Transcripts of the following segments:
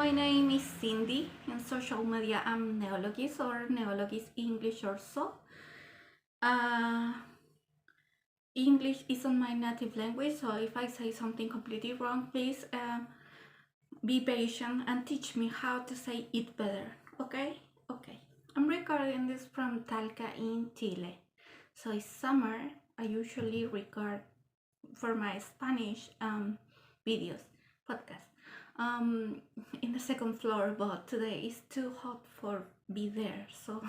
my name is Cindy. In social media, I'm Neologist or Neologist English or so. English isn't my native language, so if I say something completely wrong, please be patient and teach me how to say it better, okay? Okay. I'm recording this from Talca in Chile. So it's summer. I usually record for my Spanish videos, podcast. In the second floor, but today it's too hot for be there, so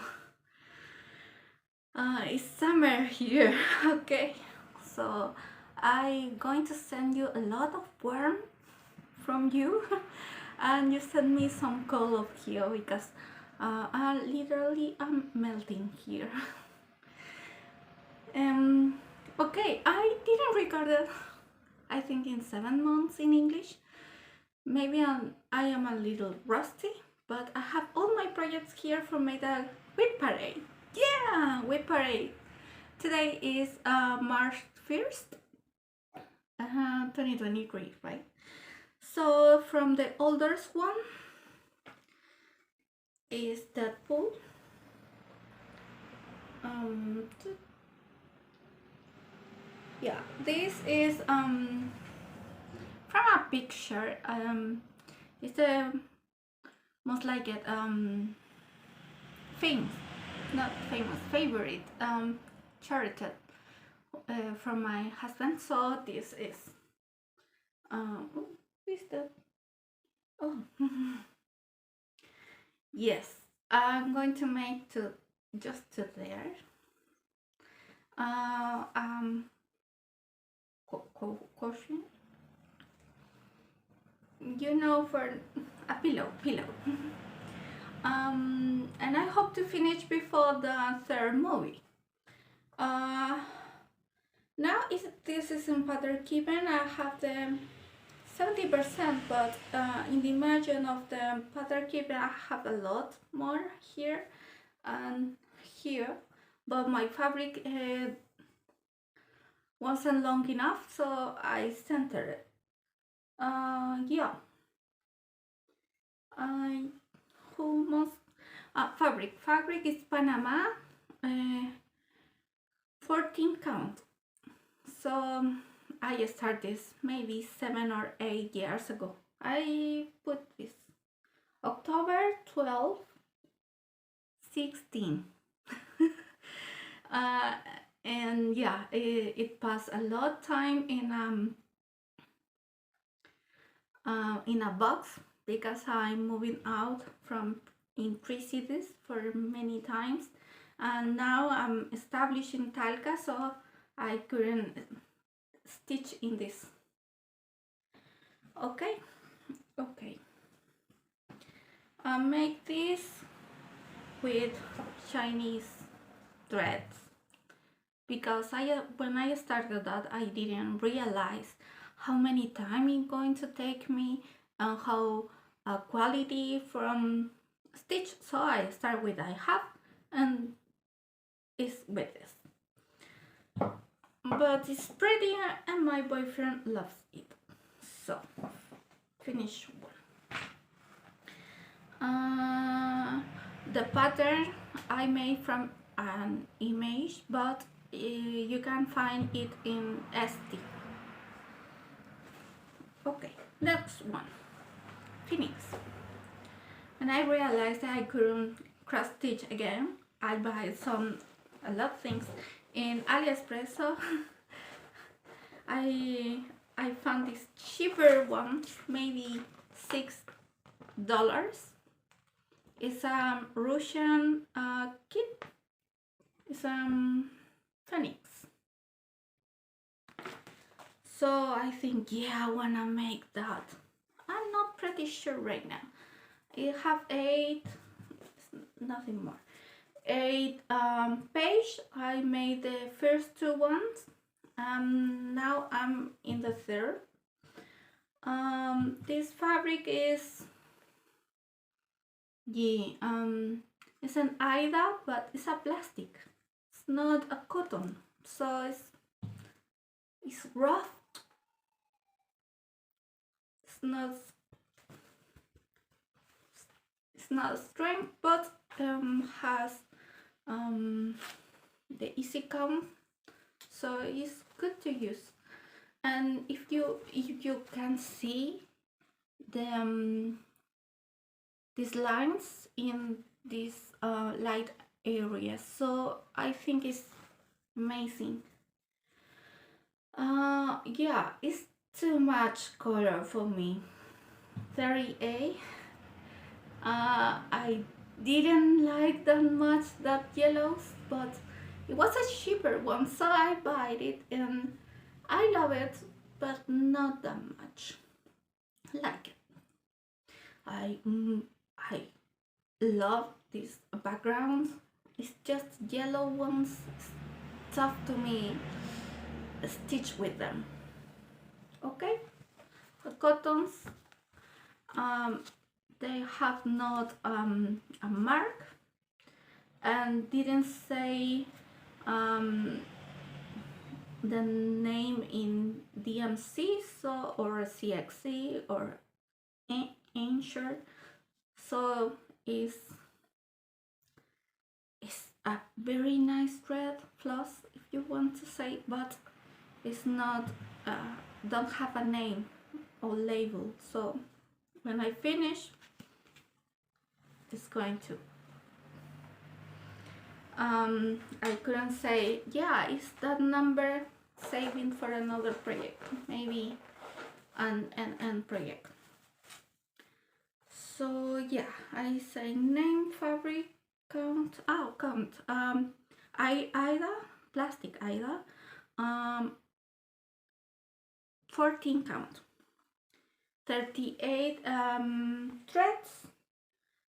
it's summer here. Okay, so I'm going to send you a lot of warmth from you and you send me some cold here because I literally am melting here. Okay, I didn't record it, I think, in 7 months in English. Maybe I am a little rusty, but I have all my projects here for my WIP Parade. Yeah, WIP Parade. Today is March 1st, 2023, right? So from the oldest one is Deadpool. Yeah, this is from a picture. It's a most like it famous, not famous, favorite charity from my husband. So this is who is that? Oh yes, I'm going to make to just to there cushion, you know, for a pillow and I hope to finish before the third movie. Now this is in pattern keeping. I have the 70%, but in the margin of the pattern keeping I have a lot more here and here, but my fabric wasn't long enough, so I centered it. Yeah. Who must fabric is Panama 14 count. So I started this maybe 7 or 8 years ago. I put this October 12, 16. And yeah, it passed a lot time in a box because I'm moving out from in 3 cities for many times, and now I'm established in Talca, so I couldn't stitch in this. Okay, I make this with Chinese threads because when I started that I didn't realize how many time it's going to take me and how quality from stitch. So I start with I have and it's with this, but it's pretty and my boyfriend loves it. So finish one. The pattern I made from an image, but you can find it in ST. Okay, next one. Phoenix. And I realized that I couldn't cross stitch again. I buy a lot of things in AliExpress, so I found this cheaper one, maybe $6. It's a Russian kit. It's Phoenix. So I think, yeah, I wanna make that. I'm not pretty sure right now. It have 8, nothing more. 8 page. I made the first 2 ones. Now I'm in the third. This fabric is it's an Aida, but it's a plastic. It's not a cotton, so it's rough. It's not It's not strength, but has the easy count, so it's good to use. And if you can see the these lines in these light areas, so I think it's amazing. Yeah, it's too much color for me. 30A. I didn't like that much that yellows, but it was a cheaper one, so I bought it and I love it, but not that much. Like it. I love this background. It's just yellow ones. It's tough to me stitch with them. Okay, the cottons, they have not a mark and didn't say the name in DMC, so or CXC or insert, so it's a very nice thread, floss if you want to say, but it's not don't have a name or label, so when I finish it's going to I couldn't say, yeah, it's that number, saving for another project, maybe an project. So yeah, I say name, fabric, count, Aida, plastic Aida, 14 count, 38 threads,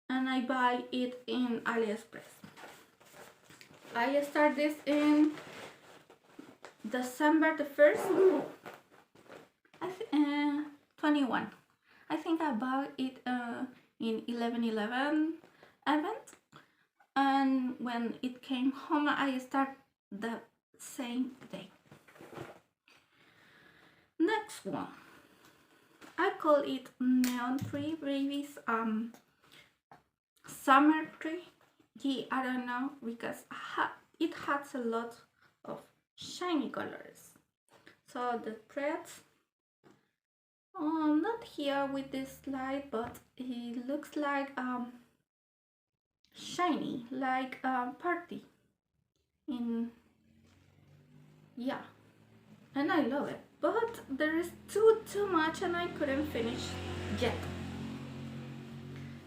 and I buy it in AliExpress. I start this in December the 1st, 21. I think I bought it in 11/11 event, and when it came home I start the same day. Next one, I call it Neon Tree Babies Summer Tree. Yeah, I don't know, because it has a lot of shiny colors. So the threads, not here with this slide, but it looks like shiny, like a party in, yeah, and I love it, but there is too much and I couldn't finish yet.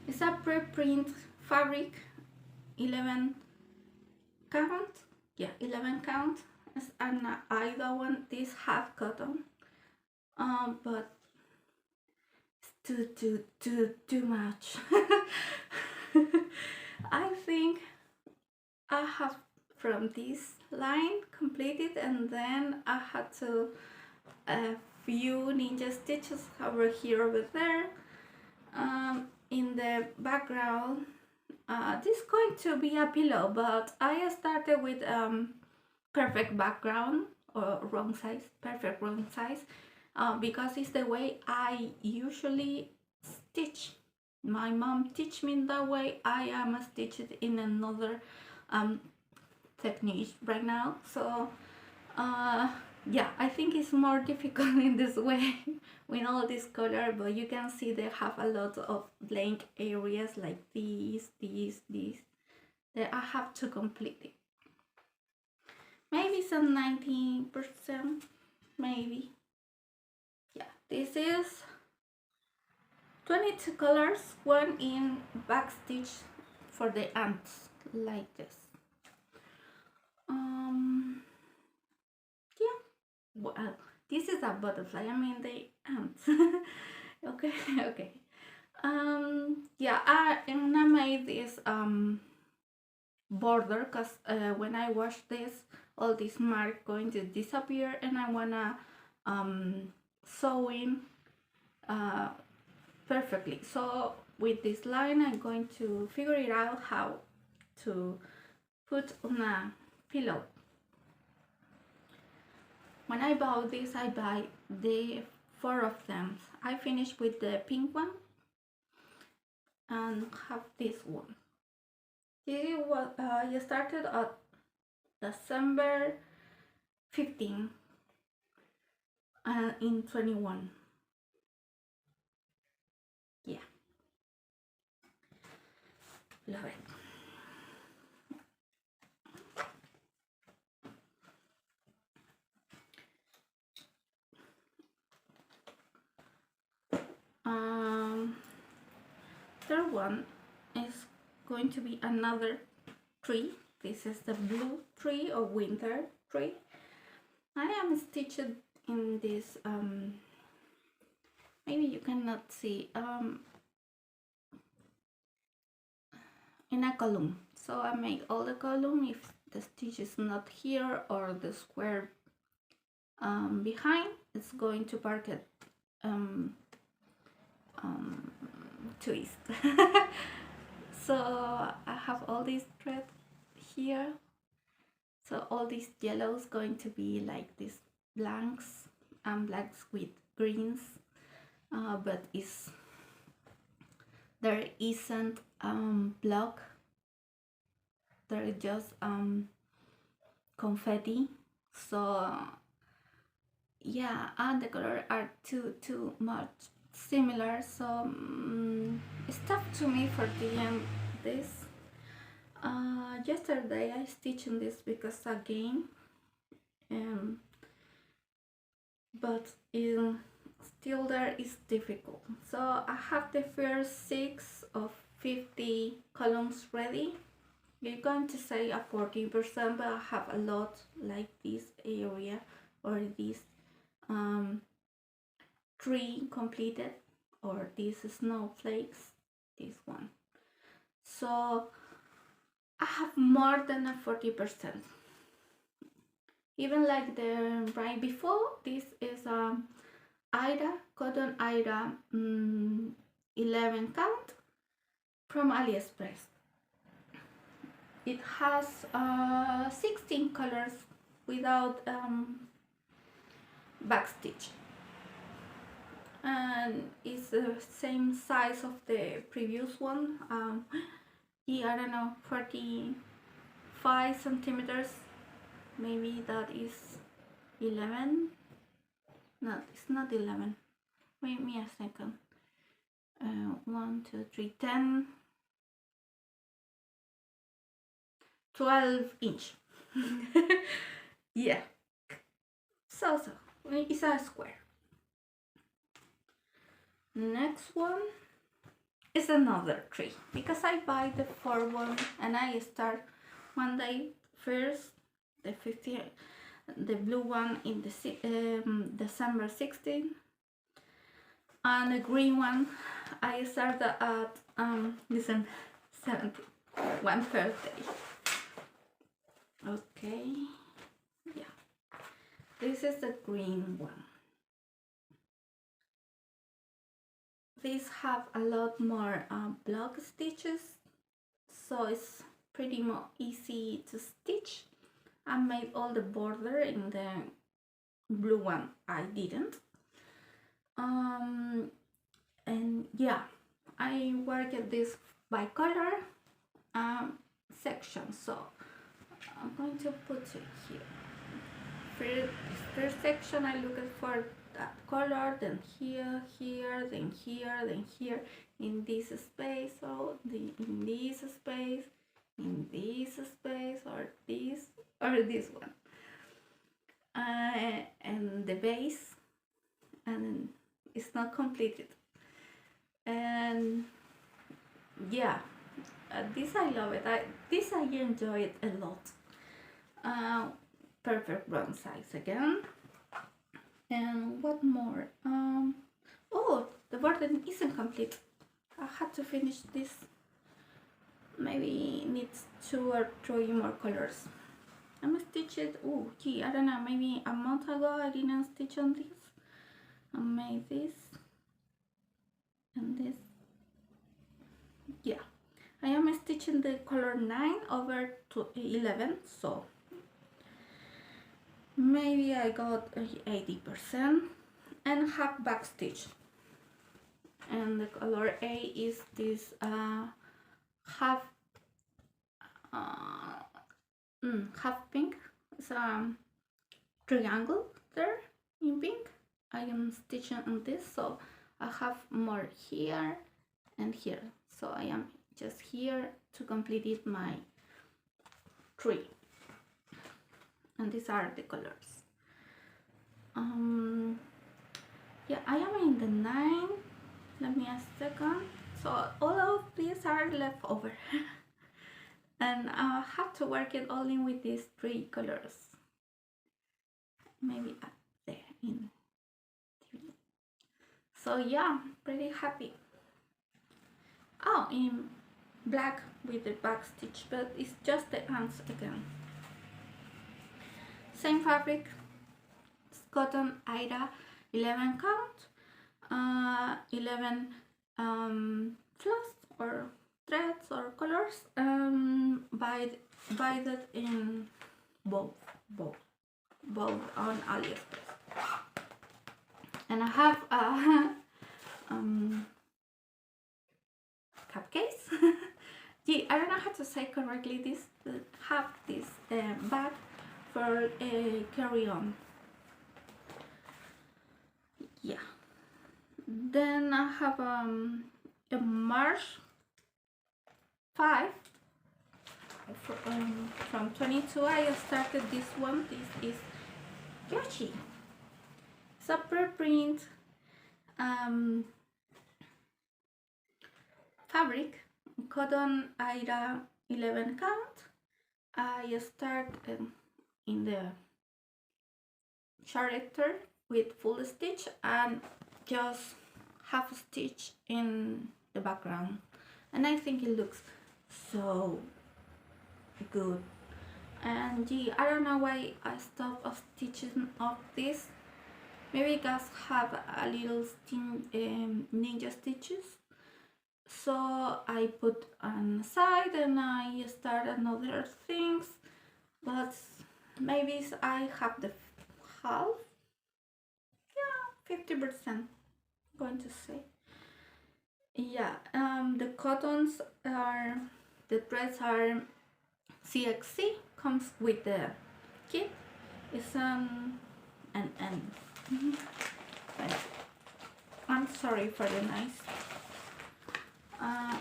It's a pre-print fabric, 11 count, yeah, 11 count. It's an Aida one, this half cotton, but it's too much. I think I have from this line completed, and then I had to a few ninja stitches over here, over there. In the background, this is going to be a pillow, but I started with perfect background, or wrong size, perfect wrong size, because it's the way I usually stitch. My mom teach me that way. I am stitched in another technique right now, so yeah, I think it's more difficult in this way with all this color, but you can see they have a lot of blank areas like these that I have to complete it. Maybe it's a 90%, maybe. Yeah, this is 22 colors, one in back stitch for the ants, like this. Yeah, well, this is a butterfly, I mean the ants. okay. Yeah, I made this border because when I wash this, all this mark going to disappear, and I wanna sew in perfectly. So with this line, I'm going to figure it out how to put on a pillow. When I bought this, I buy the 4 of them. I finished with the pink one, and have this one. This is what I started at December 15 in 21. Yeah, love it. Third one is going to be another tree. This is the blue tree or winter tree. I am stitched in this, maybe you cannot see, in a column. So I make all the column. If the stitch is not here or the square behind, it's going to park it twist. So I have all these thread here. So all these yellows going to be like these blanks and blacks with greens, but there isn't block. There is just confetti. So yeah, and the color are too much similar. So it's tough to me for the end this. Yesterday I stitched this because again, but still there is difficult. So I have the first 6 of 50 columns ready. You're going to say a 40%, but I have a lot like this area or this tree completed, or these snowflakes, this one. So I have more than a 40%. Even like the right before, this is Ida, cotton Ida 11 count from AliExpress. It has 16 colors without backstitch, and it's the same size of the previous one. Yeah, I don't know, 45 centimeters. Maybe that is 11. No, it's not 11. Wait me a second. 1, 2, 3, 10, 12 inch. Yeah. So it's a square. Next one is another tree, because I buy the 4 one and I start one day first the 50, the blue one in the December 16, and the green one I started at December 17, one birthday. Okay, yeah, this is the green one. These have a lot more block stitches, so it's pretty more easy to stitch. I made all the border in the blue one. I didn't. And yeah, I worked this by color section. So I'm going to put it here. First section, I looked for that color, then here, then here, then here, in this space, so in this space, in this space, or this one, and the base, and it's not completed. And yeah, this I love it. This I enjoy it a lot. Perfect round size again. And what more? Oh, the burden isn't complete. I had to finish this. Maybe needs 2 or 3 more colors. I'm stitched. Oh, gee, I don't know. Maybe a month ago I didn't stitch on this. I made this and this. Yeah, I am stitching the color 9 over to 11. So maybe I got 80% and have back stitch. and the color A is this half half pink. It's a triangle there in pink. I am stitching on this, so I have more here and here, so I am just here to complete it my tree, and these are the colors. Yeah, I am in the 9. Let me a second. So all of these are left over and I have to work it only with these 3 colors, maybe up there in 3. So yeah, pretty happy. Oh, in black with the back stitch, but it's just the ants again. Same fabric, it's cotton Aida 11 count, 11 floss or threads or colors, divided in both on AliExpress. And I have a cupcakes. Yeah, I don't know how to say correctly this. Have this bag for carry on. Yeah. Then I have a March 5 from 22. I started this one. This is Yoshi. It's a preprint fabric, cotton Aida 11 count. I start in the character with full stitch and just half stitch in the background, and I think it looks so good. And yeah, I don't know why I stopped stitching off this. Maybe it does have a little ninja stitches, so I put on the side and I start another things, but maybe I have the half, yeah, 50%, going to say. Yeah, the cottons are, the threads are CXC, comes with the kit. It's an N. I'm sorry for the noise.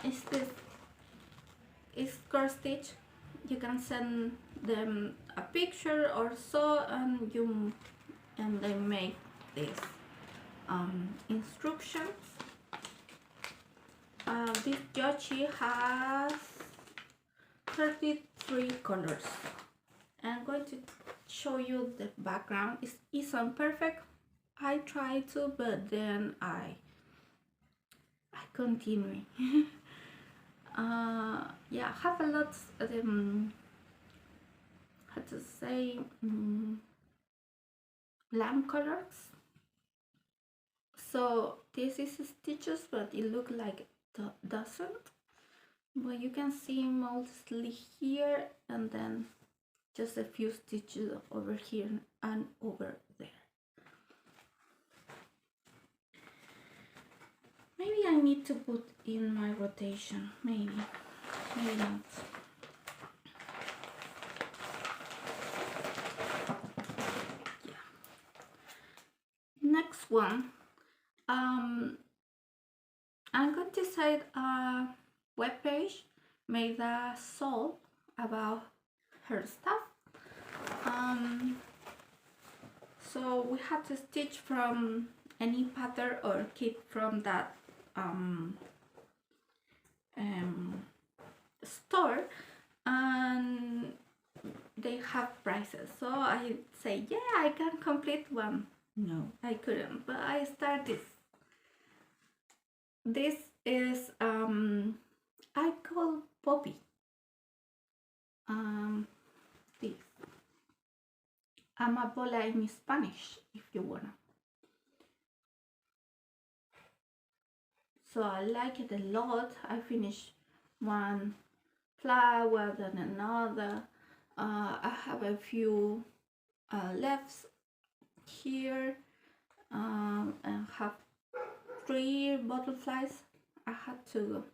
It's this, it's cross stitch. You can send them a picture or so, and they make this instructions. This Yoshi has 33 colors. I'm going to show you the background. It isn't perfect. I try to, but then I continue. Yeah, I have a lot of how to say, lamp colors. So this is stitches, but it looks like it doesn't. But you can see mostly here, and then just a few stitches over here and over there. Maybe I need to put in my rotation, maybe not. Yeah. Next one, I'm going to set a web page made a soul about her stuff. So we had to stitch from any pattern or kit from that store, and they have prices. So I say, yeah, I can complete one. No, I couldn't, but I start this. This is I call Poppy. This Amapola in Spanish, if you wanna. So I like it a lot. I finished one flower, then another. I have a few left here, and have 3 butterflies. I had to.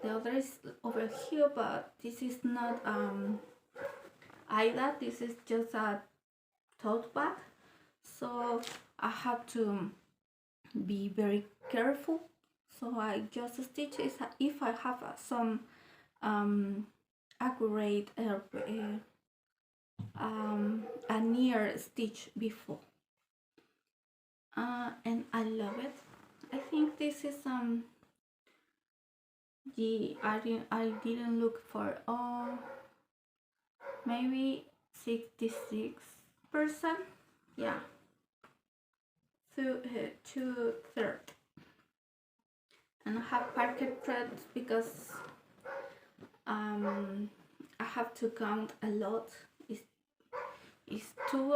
The other is over here, but this is not either. This is just a tote bag, so I have to be very careful. So I just stitch it if I have some accurate a near stitch before, and I love it. I think this is I didn't look for maybe 66%, yeah, to 2/3, and I have parquet threads because I have to count a lot. It's 2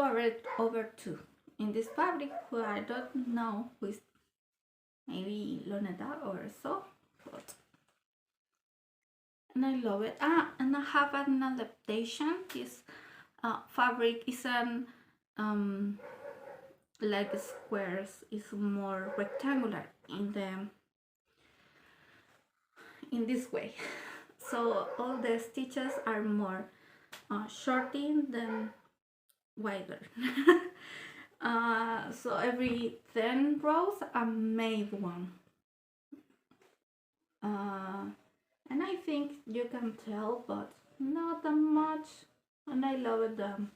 over 2 in this fabric, who I don't know who is, maybe Loneta or so, but and I love it. And I have an adaptation. This fabric is an like squares, is more rectangular in this way. So all the stitches are more shorter than wider. So every 10 rows I made one. And I think you can tell, but not that much. And I love the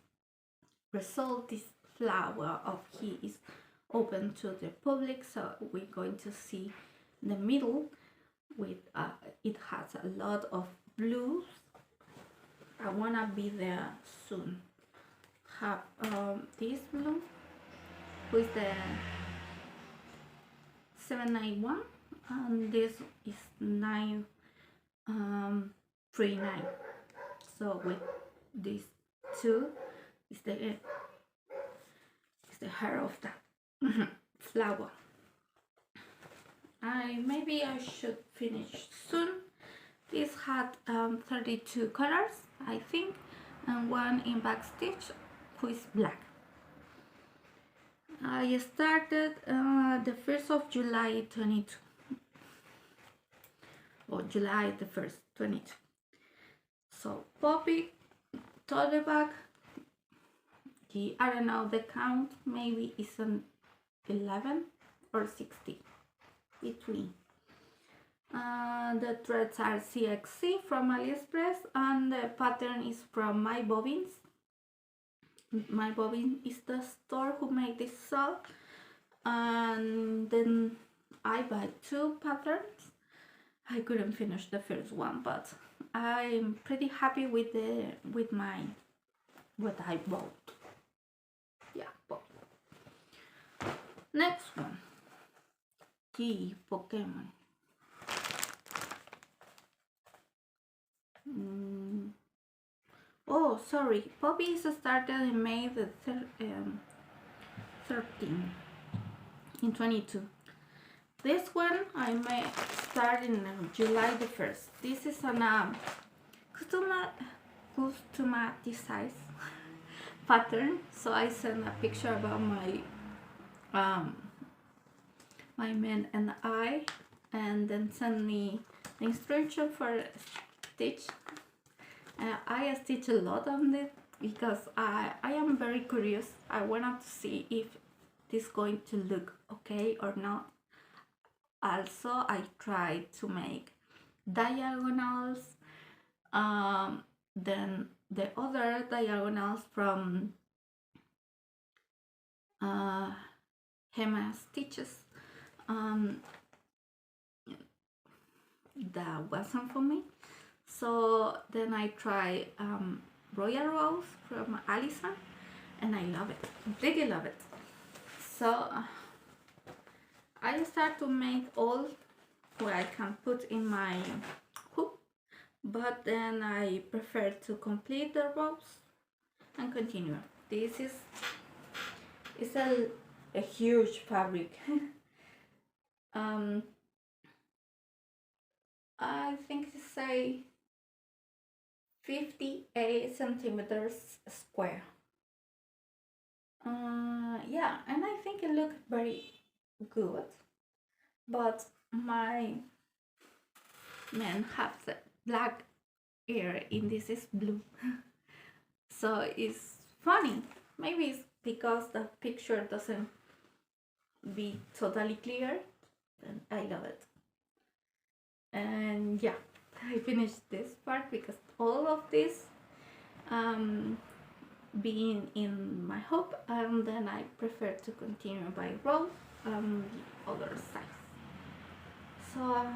result. This flower of he is open to the public, so we're going to see the middle with it has a lot of blues. I wanna be there soon. Have this blue with the 791, and this is 939. So with these two is the hair of that flower. Maybe I should finish soon. This had 32 colors, I think, and one in back stitch who is black. I started the 1st of July 22, or July the 1st, 22. So Poppy, tote bag, I don't know the count, maybe it's an 11 or 60 between. The threads are CXC from AliExpress, and the pattern is from My Bobbins. My Bobbin is the store who made this sock, and then I buy 2 patterns. I couldn't finish the first one, but I'm pretty happy with what I bought. Yeah, bought. Next one, the Pokemon. Oh, sorry, Poppy started in May the 13 in 22. This one I may start in July the 1st. This is an customized pattern. So I sent a picture about my my man and I, and then send me the instruction for stitch. I stitch a lot on it because I am very curious. I wanted to see if this is going to look okay or not. Also, I tried to make diagonals, then the other diagonals from Hema stitches. That wasn't for me. So then I tried Royal Rose from Alison, and I love it, completely love it. So I start to make all what I can put in my hoop, but then I prefer to complete the rows and continue. This is a huge fabric. I think it's say 58 centimeters square. Yeah, and I think it looks very good. but my man has the black hair and this is blue. So it's funny. Maybe it's because the picture doesn't be totally clear, and I love it. And yeah, I finished this part because all of this being in my hoop, and then I prefer to continue by row the other side. So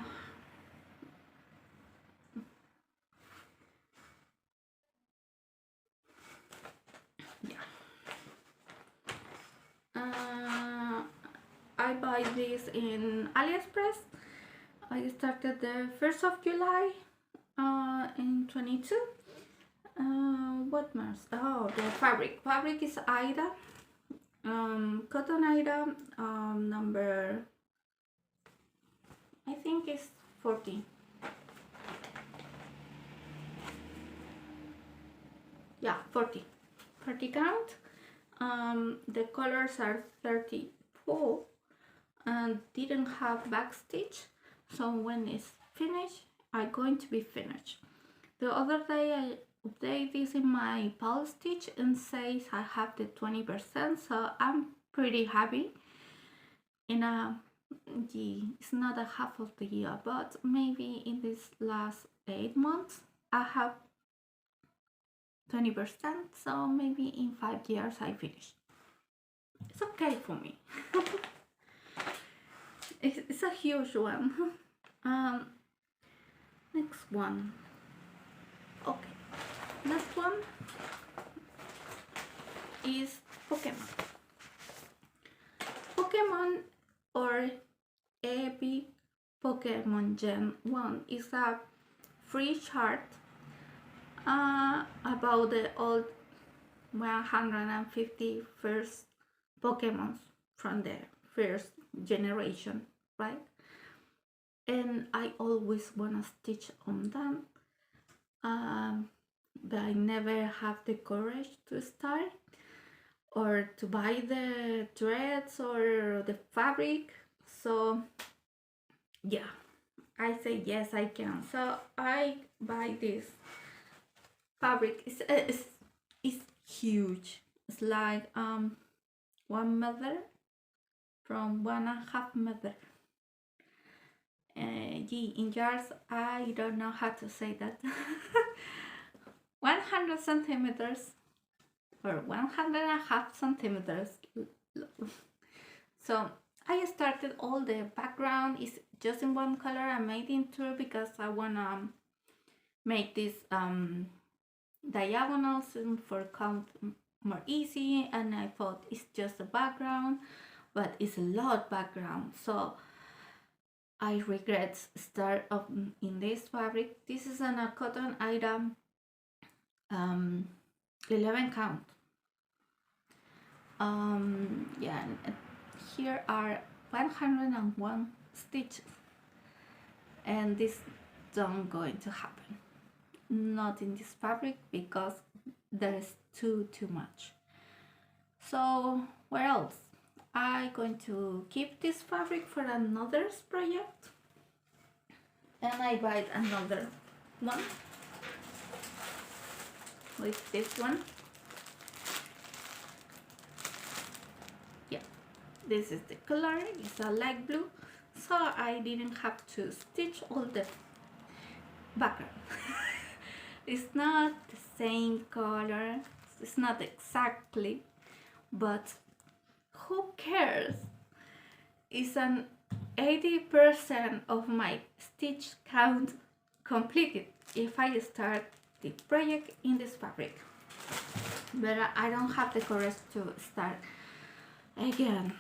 yeah, I buy this in AliExpress. I started the 1st of July in 22. What month? Oh, the fabric. Fabric is Aida. Cotton Aida number, I think is 40. Yeah, 40 count. The colors are 34 and didn't have back stitch, so when it's finished I'm going to be finished. The other day I update this in my pal stitch and says I have the 20%, so I'm pretty happy. In it's not a half of the year, but maybe in this last 8 months I have 20%, so maybe in 5 years I finish. It's okay for me. It's a huge one. Next one. Okay, next one is Pokemon. Pokemon or Epic Pokemon Gen 1 is a free chart about the old 150 first Pokemon from the first generation, right? And I always wanna stitch on them, but I never have the courage to start or to buy the threads or the fabric. So yeah, I say yes, I can. So I buy this fabric. It's huge. It's like 1 meter from 1.5 meter. In yards, I don't know how to say that. 100 centimeters or 1.5 centimeters. So I started all the background is just in one color. I made it two because I wanna make this diagonals for count more easy, and I thought it's just a background, but it's a lot background, so I regret start in this fabric. This is a cotton item, 11 count. Yeah, here are 101 stitches, and this don't going to happen, not in this fabric, because there's too much. So where else? I'm going to keep this fabric for another project, and I buy another one with this one. Yeah, this is the color. It's a light blue, so I didn't have to stitch all the background. It's not the same color, it's not exactly, but who cares? It's an 80% of my stitch count completed if I start the project in this fabric, but I don't have the courage to start again.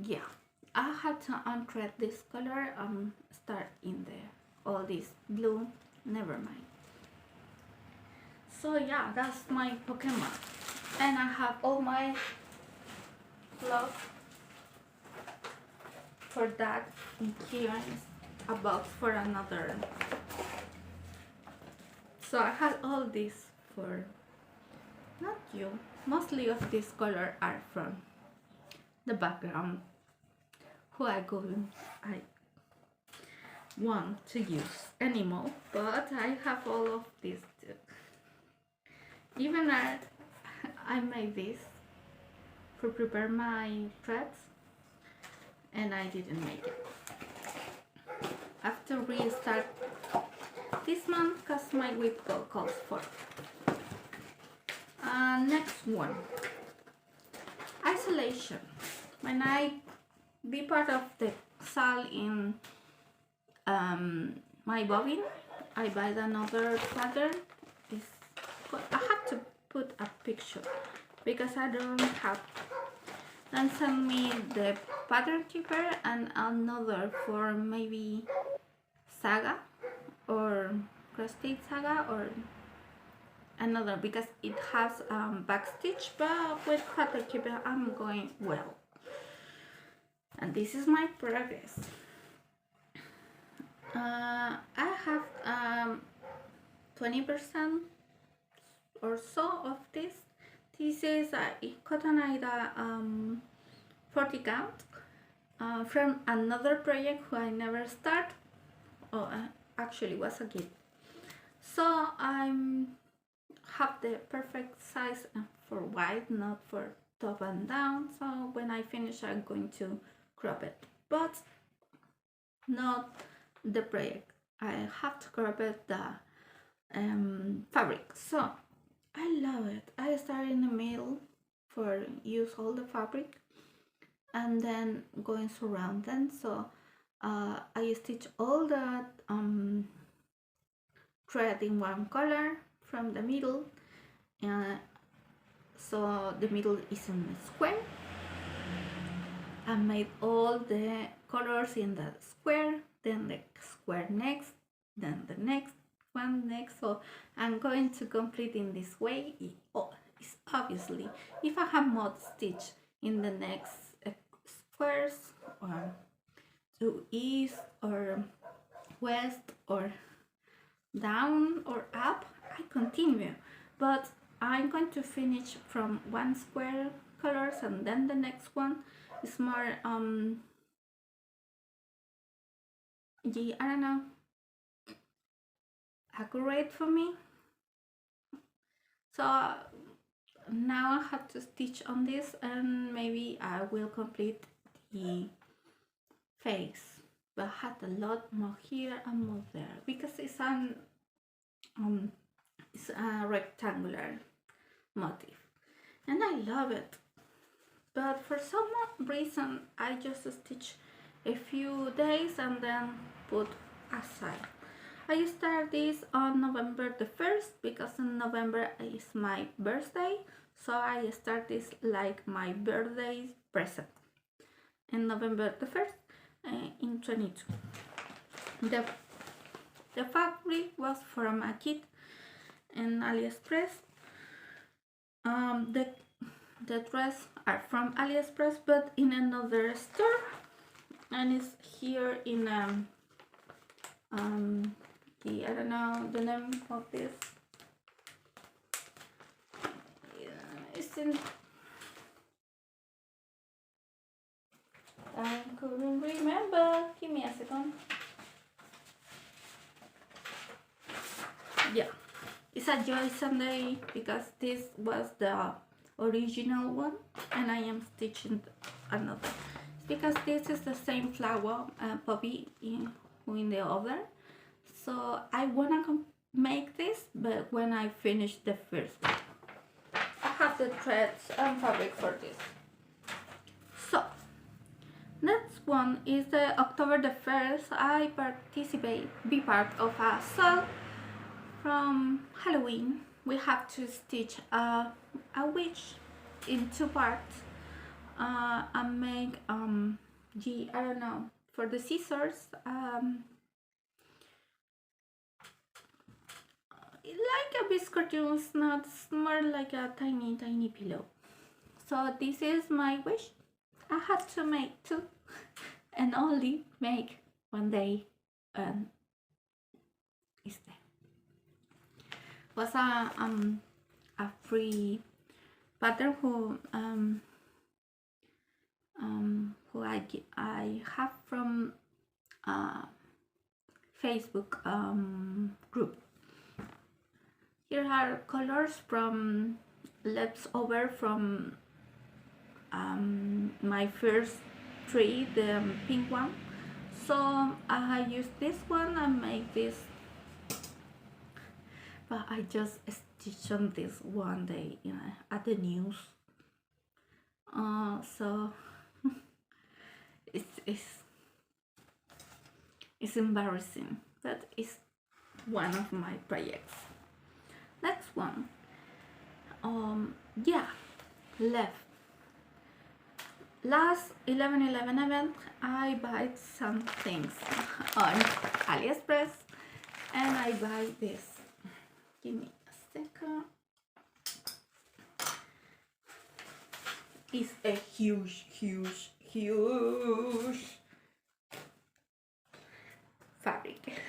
Yeah, I have to unthread this color and start in there all this blue. Never mind. So yeah, that's my Pokemon, and I have all my cloth for that. And here is a box for another. So I had all this for not you. Mostly of this color are from the background who I want to use anymore, but I have all of this too. Even I made this to prepare my threads and I didn't make it. I have to restart this month because my WIP goal calls for it. Next one, isolation. When I be part of the sale in my bobbin, I buy another pattern. I have to put a picture because I don't have. Then send me the pattern keeper and another for maybe Saga or cross stitch Saga or another because it has backstitch, but with pattern keeper I'm going well. And this is my progress. I have 20% or so of this. This is a Cotton Aida 40 count from another project who I never start. Actually was a gift. So I have the perfect size for wide, not for top and down. So when I finish, I'm going to crop it, but not the project. I have to crop it the fabric. So I love it. I start in the middle for use all the fabric and then going surround them. So I stitch all the thread in one color from the middle, so the middle is in a square. I made all the colors in the square, then the square next, then the next one next. So I'm going to complete in this way. It's obviously if I have more stitch in the next squares or to east or west or down or up, I continue, but I'm going to finish from one square colors and then the next one is more I don't know, accurate for me. So now I have to stitch on this and maybe I will complete the face, but I had a lot more here and more there because it's a rectangular motif and I love it, but for some reason I just stitch a few days and then put aside. I start this on November the 1st because in November is my birthday, so I start this like my birthday present in November the 1st in 22. The fabric was from a kit in AliExpress. The dress are from AliExpress but in another store, and it's here in I don't know the name of this. It's in, I couldn't remember. Give me a second. Yeah, it's a Joy Sunday because this was the original one and I am stitching another. It's because this is the same flower poppy in the other. So I wanna make this, but when I finish the first one, I have the threads and fabric for this. So next one is the October the 1st. I be part of a sale from Halloween. We have to stitch a witch in 2 parts and make I don't know, for the scissors like a biscuit, it's not, it's more like a tiny pillow. So this is my wish. I had to make 2 and only make one day and it's there. Was a free pattern who who I have from Facebook group. Here are colors from leftover from my first tree, the pink one. So I use this one and make this, but I just stitched on this one day, you know, at the news. So it's embarrassing, but it's one of my projects. Next one, yeah, left. Last 11/11 event, I buy some things on AliExpress, and I buy this. Give me a second. It's a huge fabric.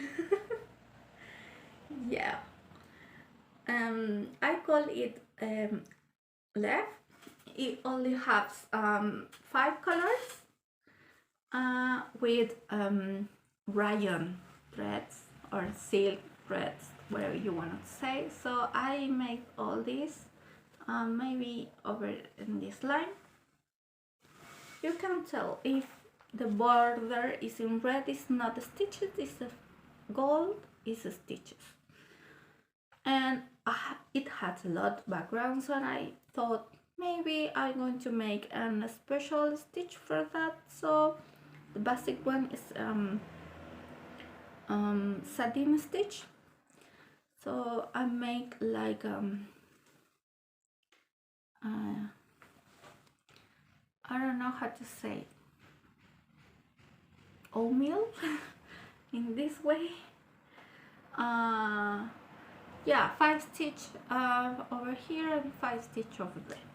Yeah. I call it left. It only has 5 colors with rayon threads or silk threads, whatever you want to say. So I made all this maybe over in this line. You can tell if the border is in red, it's not stitches, it's a gold, it's stitches. And it has a lot of backgrounds, and I thought maybe I'm going to make a special stitch for that. So the basic one is satin stitch. So I make like I don't know how to say, oatmeal in this way. Yeah, 5 stitch over here and 5 stitch over there.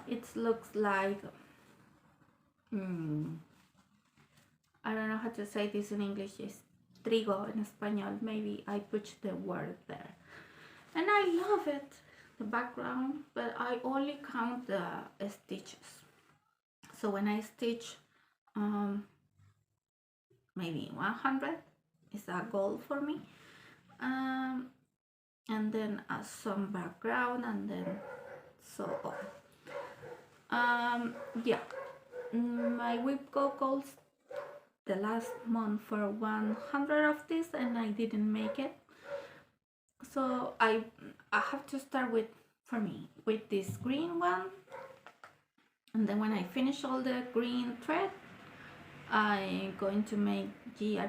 It looks like I don't know how to say this in English. It's trigo in español. Maybe I put the word there, and I love it, the background, but I only count the stitches. So when I stitch maybe 100 is a goal for me, and then some background, and then so on. Yeah, my WIP goals the last month for 100 of this, and I didn't make it. So I have to start with, for me, with this green one, and then when I finish all the green thread, I'm going to make the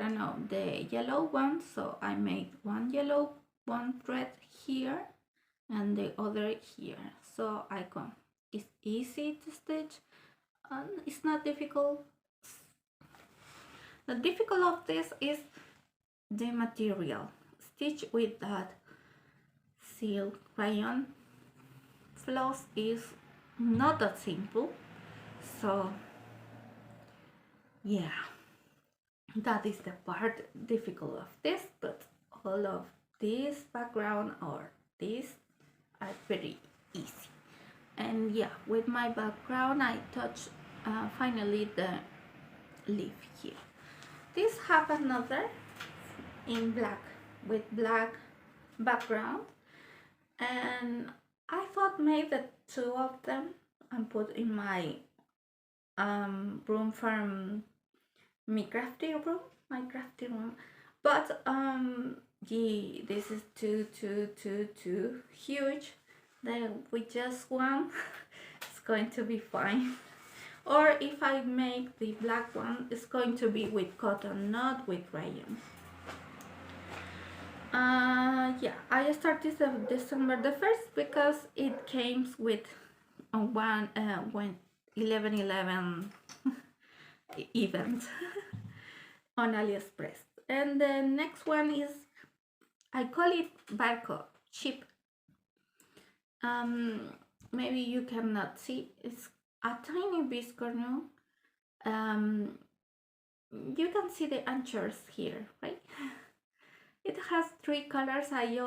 yellow one. So I made one yellow, one thread here, and the other here. So it's easy to stitch, and it's not difficult. The difficult of this is the material. Stitch with that silk rayon floss is not that simple. So yeah, that is the part difficult of this, but all of this background or this are pretty easy. And yeah, with my background I touch finally the leaf here. This have another in black with black background, and I thought maybe the 2 of them and put in my room from my crafty room, but this is too huge. Then with just one it's going to be fine. Or if I make the black one, it's going to be with cotton, not with rayon. Yeah, I started December the 1st because it came with one 11/11 event on AliExpress. And the next one is, I call it barcode chip. Maybe you cannot see, it's a tiny biscuit. You can see the anchors here, right? It has 3 colors. I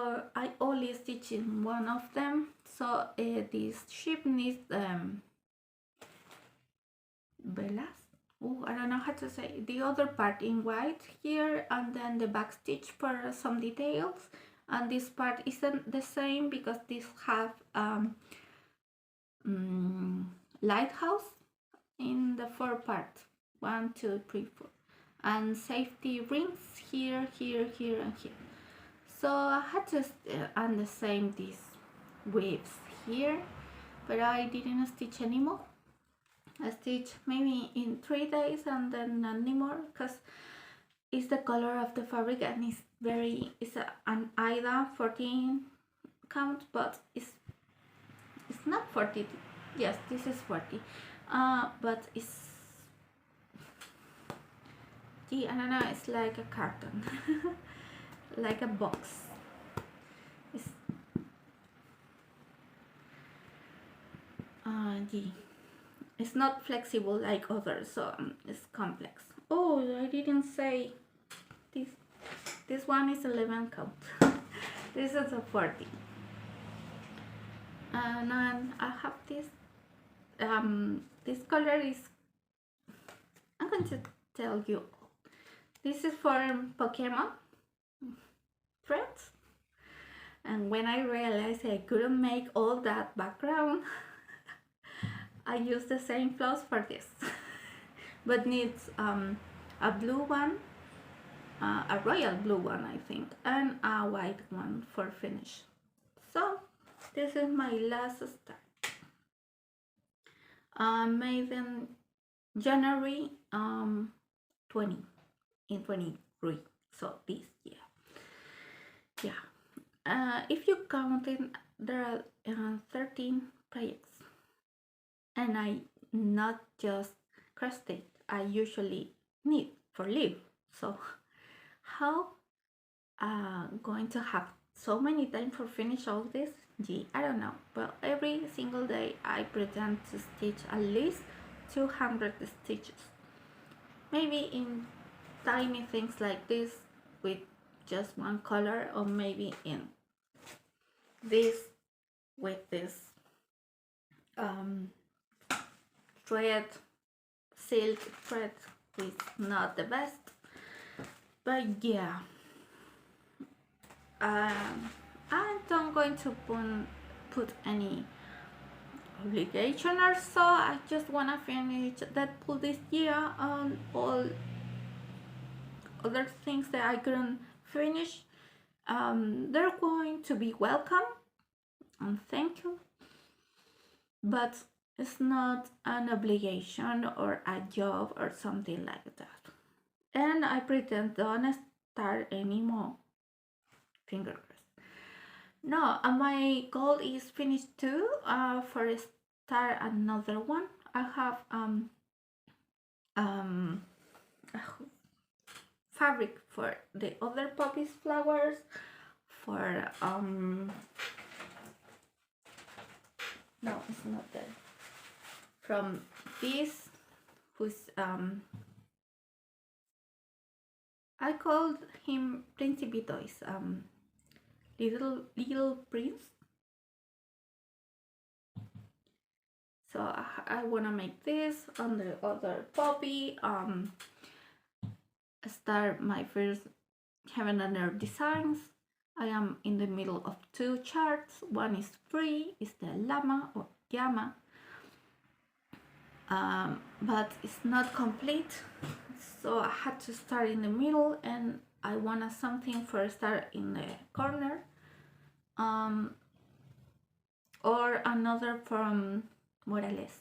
only stitch in one of them, so this ship needs velas. Oh, I don't know how to say. The other part in white here, and then the back stitch for some details. And this part isn't the same because this have lighthouse in the 4 parts. 1, 2, 3, 4. And safety rings here, here, here, and here. So I had to and the same these waves here, but I didn't stitch anymore. I stitch maybe in 3 days and then not anymore because it's the color of the fabric and it's an Ida 14 count, but it's not 40. Yes, this is 40, but it's, I don't know, it's like a carton. Like a box. It's not flexible like others, so it's complex. Oh, I didn't say this. This one is 11 count. This is a 40. And then I have this. This color is. I'm going to tell you. This is for Pokemon threads. And when I realized I couldn't make all that background, I use the same floss for this, but needs a blue one, a royal blue one I think, and a white one for finish. So this is my last start. Made in January 20 in 23. So this year. Yeah. If you count in, there are 13 projects. And I not just cross stitch, I usually knit for live. So how going to have so many time for finish all this? Gee, I don't know. But every single day I pretend to stitch at least 200 stitches. Maybe in tiny things like this with just one color, or maybe in this with this thread, silk thread, is not the best, but yeah, I don't going to put any obligation or so. I just wanna finish that pull this year, and all other things that I couldn't finish, they're going to be welcome and thank you, but it's not an obligation or a job or something like that. And I pretend don't start anymore. Finger crossed. No, my goal is finish 2. For start another one. I have fabric for the other poppies flowers. For no, it's not that. From this, who's I called him Principito, is little prince. So I wanna make this on the other poppy. Start my first Heaven and Earth designs. I am in the middle of 2 charts. One is free, is the llama or llama. But it's not complete, so I had to start in the middle, and I wanted something for start in the corner, or another from Morales,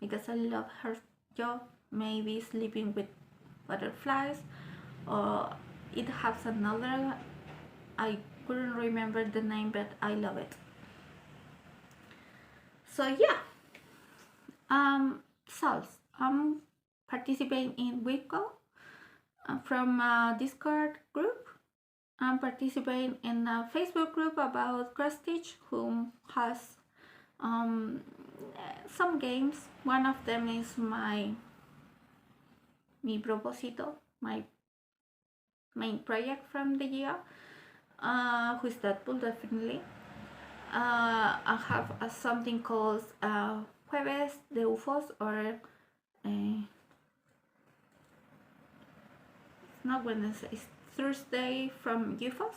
because I love her job. Maybe sleeping with butterflies, or it has another, I couldn't remember the name, but I love it. So yeah, salts. I'm participating in WIP from a Discord group. I'm participating in a Facebook group about cross stitch, who has some games. One of them is mi propósito, my main project from the year, who is that pull definitely. I have something called Jueves de UFOs, or it's not Wednesday, it's Thursday from UFOS.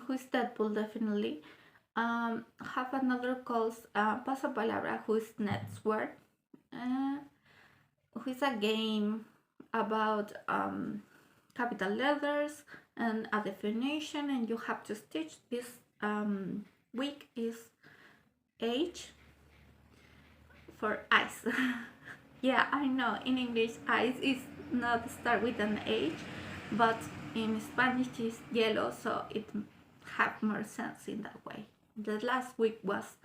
Who's Deadpool, definitely. Have another called Pasapalabra, who's Network, who's a game about capital letters and a definition, and you have to stitch. This week is H for ice. Yeah, I know in English ice is not start with an H, but in Spanish it's yellow, so it have more sense in that way. The last week was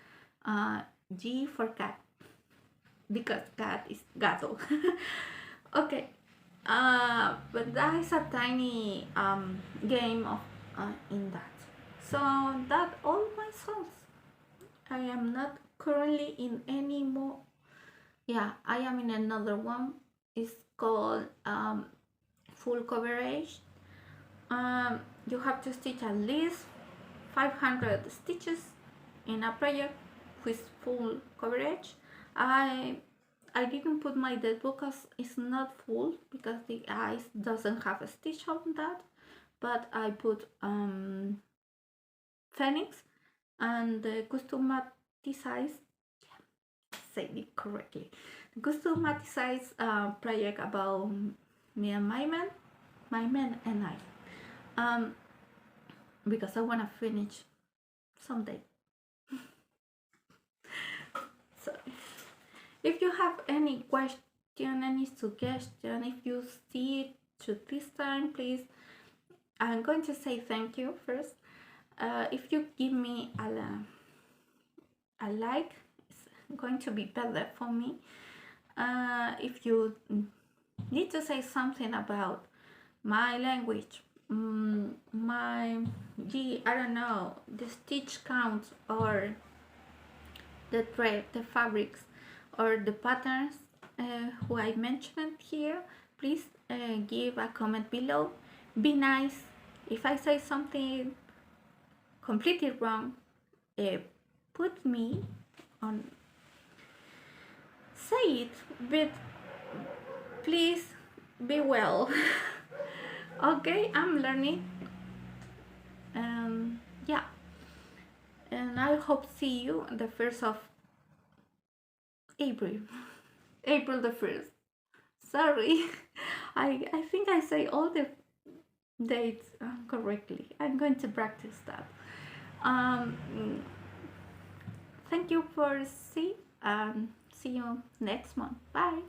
G for cat, because cat is gato. Okay, but that is a tiny game of in that. So that all my songs. I am not currently in any more. Yeah, I am in another one. It's called full coverage. You have to stitch at least 500 stitches in a project with full coverage. I didn't put my dead book because it's not full, because the eyes doesn't have a stitch on that, but I put Phoenix and the customized, say it correctly, the customized project about me and my man and I, because I want to finish someday. So if you have any question, any suggestion, if you see it to this time, please, I'm going to say thank you first. If you give me a like, it's going to be better for me. If you need to say something about my language, I don't know, the stitch count, or the thread, the fabrics, or the patterns who I mentioned here, please give a comment below. Be nice. If I say something completely wrong, put me on, say it, but please be well. Okay, I'm learning. Yeah, and I hope see you on the 1st of April. April the 1st. Sorry, I think I say all the dates correctly. I'm going to practice that. Thank you for see you next month. Bye.